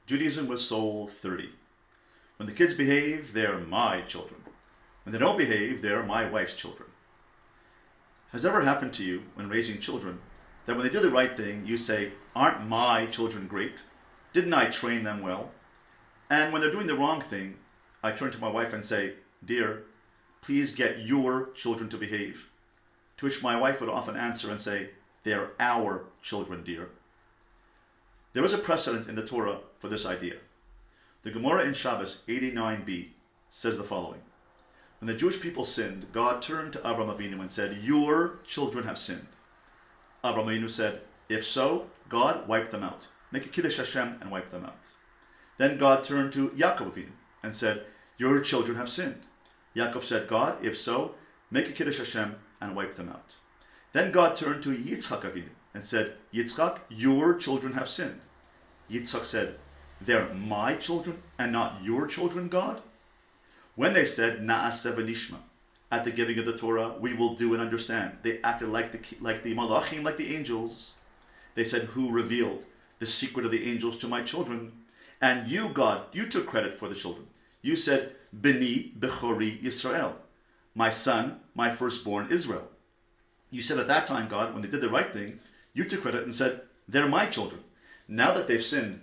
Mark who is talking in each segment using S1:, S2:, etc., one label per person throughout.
S1: Judaism was soul 30. When the kids behave, they're my children. When they don't behave, they're my wife's children. Has it ever happened to you when raising children that when they do the right thing, you say, aren't my children great? Didn't I train them well? And when they're doing the wrong thing, I turn to my wife and say, dear, please get your children to behave. To which my wife would often answer and say, they're our children, dear. There is a precedent in the Torah for this idea. The Gemara in Shabbos 89b says the following. When the Jewish people sinned, God turned to Avram Avinu and said, your children have sinned. Avram Avinu said, if so, God, wipe them out. Make a Kiddush Hashem and wipe them out. Then God turned to Yaakov Avinu and said, your children have sinned. Yaakov said, God, if so, make a Kiddush Hashem and wipe them out. Then God turned to Yitzchak Avinu and said, Yitzchak, your children have sinned. Yitzchak said, they're my children and not your children, God? When they said, Na'aseh v'nishma, at the giving of the Torah, we will do and understand. They acted like the malachim, like the angels. They said, who revealed the secret of the angels to my children? And you, God, you took credit for the children. You said, Beni Bechori Yisrael, my son, my firstborn Israel. You said at that time, God, when they did the right thing, you took credit and said, they're my children. Now that they've sinned,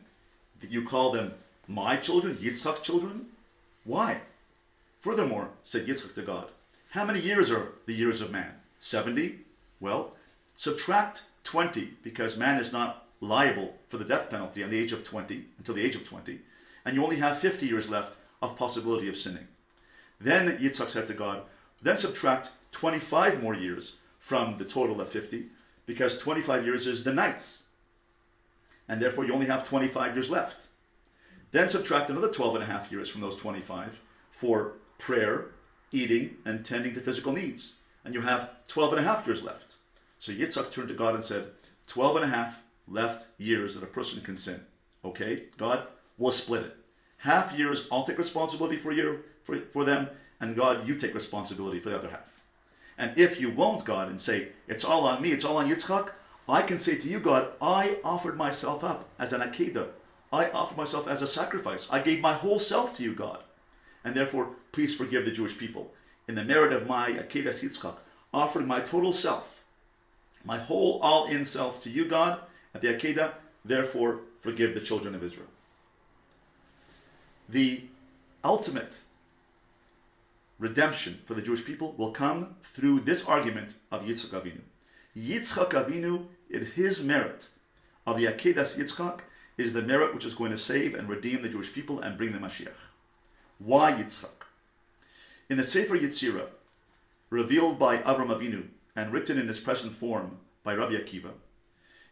S1: you call them my children, Yitzchak's children? Why? Furthermore, said Yitzchak to God, how many years are the years of man? 70? Well, subtract 20, because man is not liable for the death penalty on the age of 20, until the age of 20, and you only have 50 years left of possibility of sinning. Then Yitzchak said to God, then subtract 25 more years from the total of 50, because 25 years is the nights, and therefore you only have 25 years left. Then subtract another 12 and a half years from those 25 for prayer, eating, and tending to physical needs, and you have 12 and a half years left. So Yitzchak turned to God and said, 12 and a half left years that a person can sin. Okay, God, we'll split it. Half years, I'll take responsibility for them, and God, you take responsibility for the other half. And if you won't, God, and say, it's all on me, it's all on Yitzchak, I can say to you, God, I offered myself up as an akedah. I offered myself as a sacrifice. I gave my whole self to you, God. And therefore, please forgive the Jewish people. In the merit of my akedah Yitzchak, offering my total self, my whole all-in self to you, God, at the akedah, therefore forgive the children of Israel. The ultimate redemption for the Jewish people will come through this argument of Yitzchak Avinu. Yitzchak Avinu, in his merit of the Akedas Yitzchak, is the merit which is going to save and redeem the Jewish people and bring the Mashiach. Why Yitzchak? In the Sefer Yetzirah, revealed by Avram Avinu and written in its present form by Rabbi Akiva,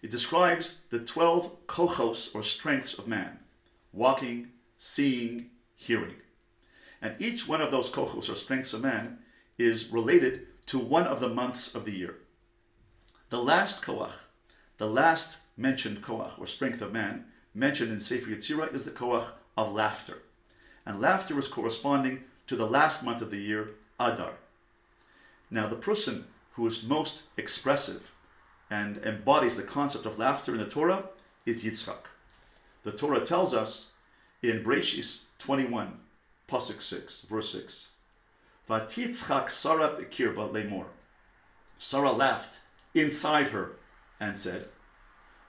S1: it describes the 12 kochos, or strengths of man: walking, seeing, hearing. And each one of those kochos, or strengths of man, is related to one of the months of the year. The last koach, the last mentioned koach, or strength of man, mentioned in Sefer Yetzirah, is the koach of laughter. And laughter is corresponding to the last month of the year, Adar. Now, the person who is most expressive and embodies the concept of laughter in the Torah is Yitzchak. The Torah tells us in Bereshis 21, Pasuk 6, verse 6, Vatitzchak Sarah bekirba lemor. Sarah laughed inside her and said,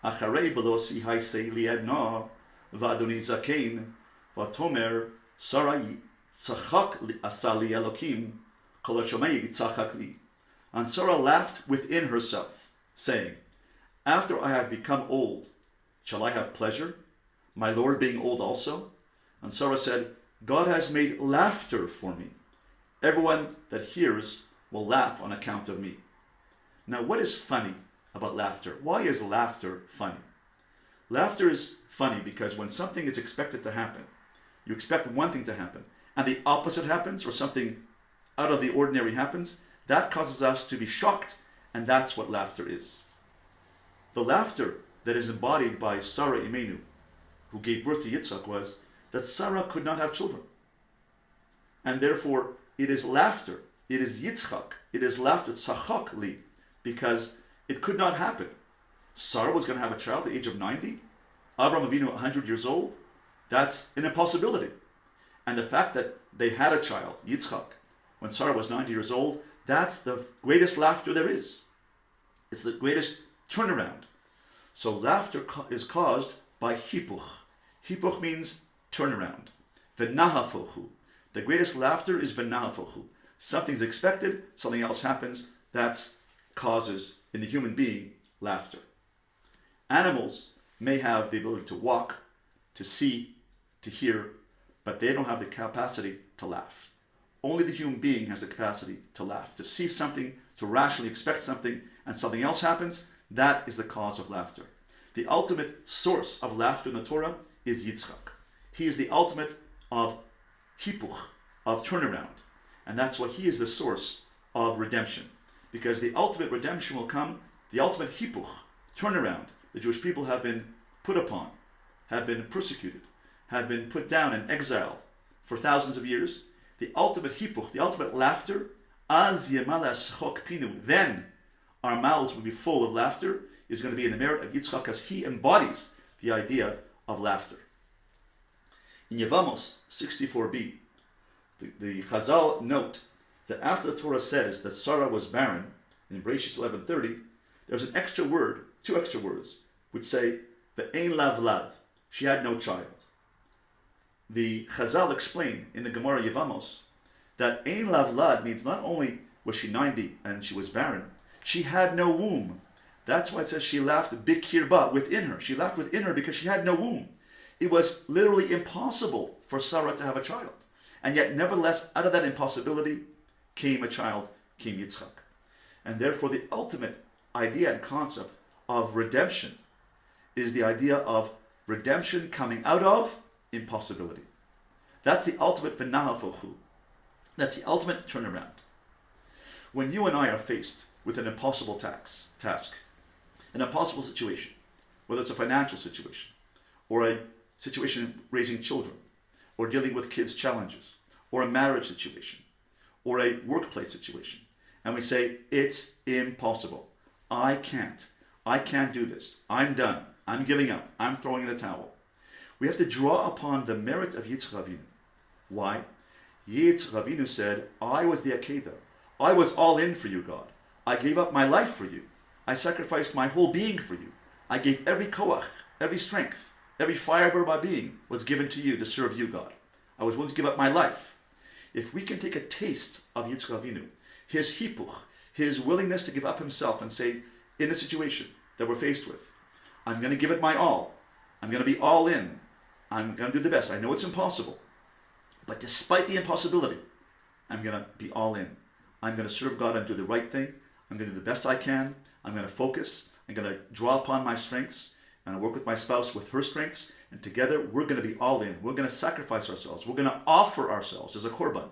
S1: Acharei belosi haisei liadna, v'adoni zakein, v'tomer Sarai tzachak asali Elokim, kol hashamayim tzachak li. And Sarah laughed within herself, saying, after I have become old, shall I have pleasure, my Lord being old also? And Sarah said, God has made laughter for me. Everyone that hears will laugh on account of me. Now, what is funny about laughter? Why is laughter funny? Laughter is funny because when something is expected to happen, you expect one thing to happen, and the opposite happens, or something out of the ordinary happens, that causes us to be shocked, and that's what laughter is. The laughter that is embodied by Sarah Imenu, who gave birth to Yitzchak, was that Sarah could not have children. And therefore, it is laughter. It is Yitzchak. It is laughter, tzachak li, because it could not happen. Sarah was going to have a child at the age of 90. Avram Avinu, 100 years old. That's an impossibility. And the fact that they had a child, Yitzchak, when Sarah was 90 years old, that's the greatest laughter there is. It's the greatest turnaround. So laughter is caused by hipuch. Hipuch means turnaround. V'nahafochu. The greatest laughter is v'nahafochu. Something's expected, something else happens. That's causes in the human being laughter. Animals may have the ability to walk, to see, to hear, but they don't have the capacity to laugh. Only the human being has the capacity to laugh, to see something, to rationally expect something, and something else happens. That is the cause of laughter. The ultimate source of laughter in the Torah is Yitzchak. He is the ultimate of hipuch, of turnaround. And that's why he is the source of redemption. Because the ultimate redemption will come, the ultimate hipuch, turnaround. The Jewish people have been put upon, have been persecuted, have been put down and exiled for thousands of years. The ultimate hipuch, the ultimate laughter, az yemalas chok pinu, then our mouths will be full of laughter, is going to be in the merit of Yitzchak, as he embodies the idea of laughter. In Yevamos 64b, the Chazal note that after the Torah says that Sarah was barren, in Bereshit 11:30, there's an extra word, two extra words, which say, Ve'ein la vlad, she had no child. The Chazal explain in the Gemara Yevamos that Ein la vlad means not only was she 90 and she was barren, she had no womb. That's why it says she laughed bikirba, within her. She laughed within her because she had no womb. It was literally impossible for Sarah to have a child. And yet, nevertheless, out of that impossibility came a child, came Yitzchak. And therefore, the ultimate idea and concept of redemption is the idea of redemption coming out of impossibility. That's the ultimate v'nahafochu. That's the ultimate turnaround. When you and I are faced with an impossible task, an impossible situation, whether it's a financial situation, or a situation raising children, or dealing with kids' challenges, or a marriage situation, or a workplace situation, and we say, it's impossible. I can't do this. I'm done. I'm giving up. I'm throwing in the towel. We have to draw upon the merit of Yitzchak Avinu. Why? Yitzchak Avinu said, I was the Akedah. I was all in for you, God. I gave up my life for you. I sacrificed my whole being for you. I gave every koach, every strength, every fiber of my being was given to you to serve you, God. I was willing to give up my life. If we can take a taste of Yitzchak Avinu, his hipuch, his willingness to give up himself and say, in the situation that we're faced with, I'm going to give it my all. I'm going to be all in. I'm going to do the best. I know it's impossible. But despite the impossibility, I'm going to be all in. I'm going to serve God and do the right thing. I'm going to do the best I can. I'm going to focus. I'm going to draw upon my strengths and work with my spouse with her strengths. And together, we're going to be all in. We're going to sacrifice ourselves. We're going to offer ourselves as a korban.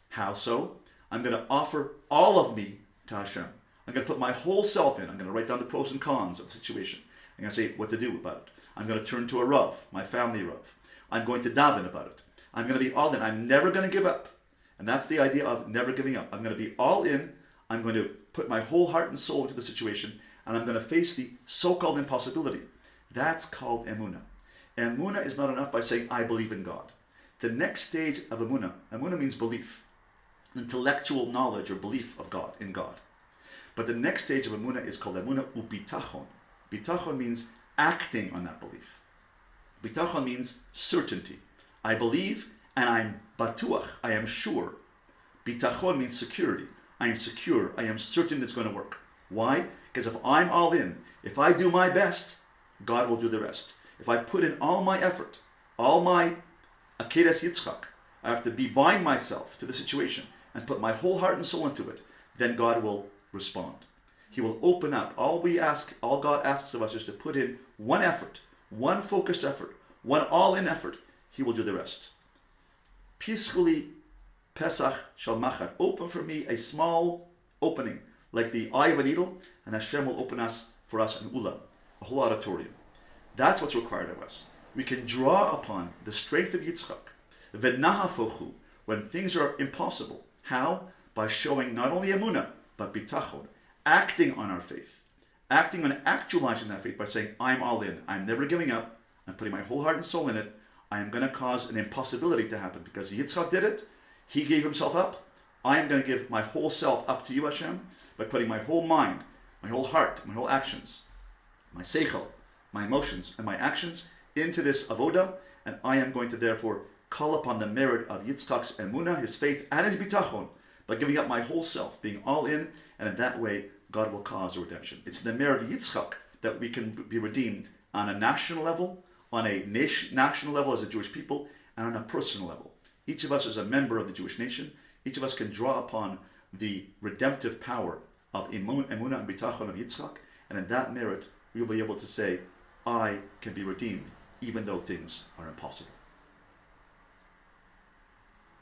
S1: How so? I'm going to offer all of me to Hashem. I'm going to put my whole self in. I'm going to write down the pros and cons of the situation. I'm going to say what to do about it. I'm going to turn to a Rav, my family Rav. I'm going to daven about it. I'm going to be all in. I'm never going to give up. And that's the idea of never giving up. I'm going to be all in. I'm going to put my whole heart and soul into the situation. And I'm going to face the so-called impossibility. That's called emunah. Emunah is not enough by saying, I believe in God. The next stage of emunah means belief. Intellectual knowledge or belief of God, in God. But the next stage of emunah is called emunah ubitachon. Bitachon means acting on that belief. Bitachon means certainty. I believe and I'm batuach, I am sure. Bitachon means security. I am secure. I am certain it's going to work. Why? Because if I'm all in, if I do my best, God will do the rest. If I put in all my effort, all my akedas Yitzchak, I have to bind myself to the situation and put my whole heart and soul into it, then God will respond. He will open up. All God asks of us is to put in one effort, one focused effort, one all-in effort. He will do the rest. Peacefully, Pesach shall machar. Open for me a small opening, like the eye of a needle, and Hashem will open for us an ulam, a whole auditorium. That's what's required of us. We can draw upon the strength of Yitzchak, v'nahafochu, when things are impossible. How? By showing not only emunah, but bitachon, acting on our faith, acting on actualizing that faith by saying, I'm all in. I'm never giving up. I'm putting my whole heart and soul in it. I am going to cause an impossibility to happen because Yitzchak did it. He gave himself up. I am going to give my whole self up to you, Hashem, by putting my whole mind, my whole heart, my whole actions, my seichel, my emotions, and my actions into this avoda, and I am going to therefore call upon the merit of Yitzchak's emunah, his faith, and his bitachon, by giving up my whole self, being all in, and in that way, God will cause a redemption. It's the merit of Yitzchak that we can be redeemed on a national level, on a national level as a Jewish people, and on a personal level. Each of us is a member of the Jewish nation. Each of us can draw upon the redemptive power of emunah and bitachon of Yitzchak, and in that merit, we will be able to say, I can be redeemed, even though things are impossible.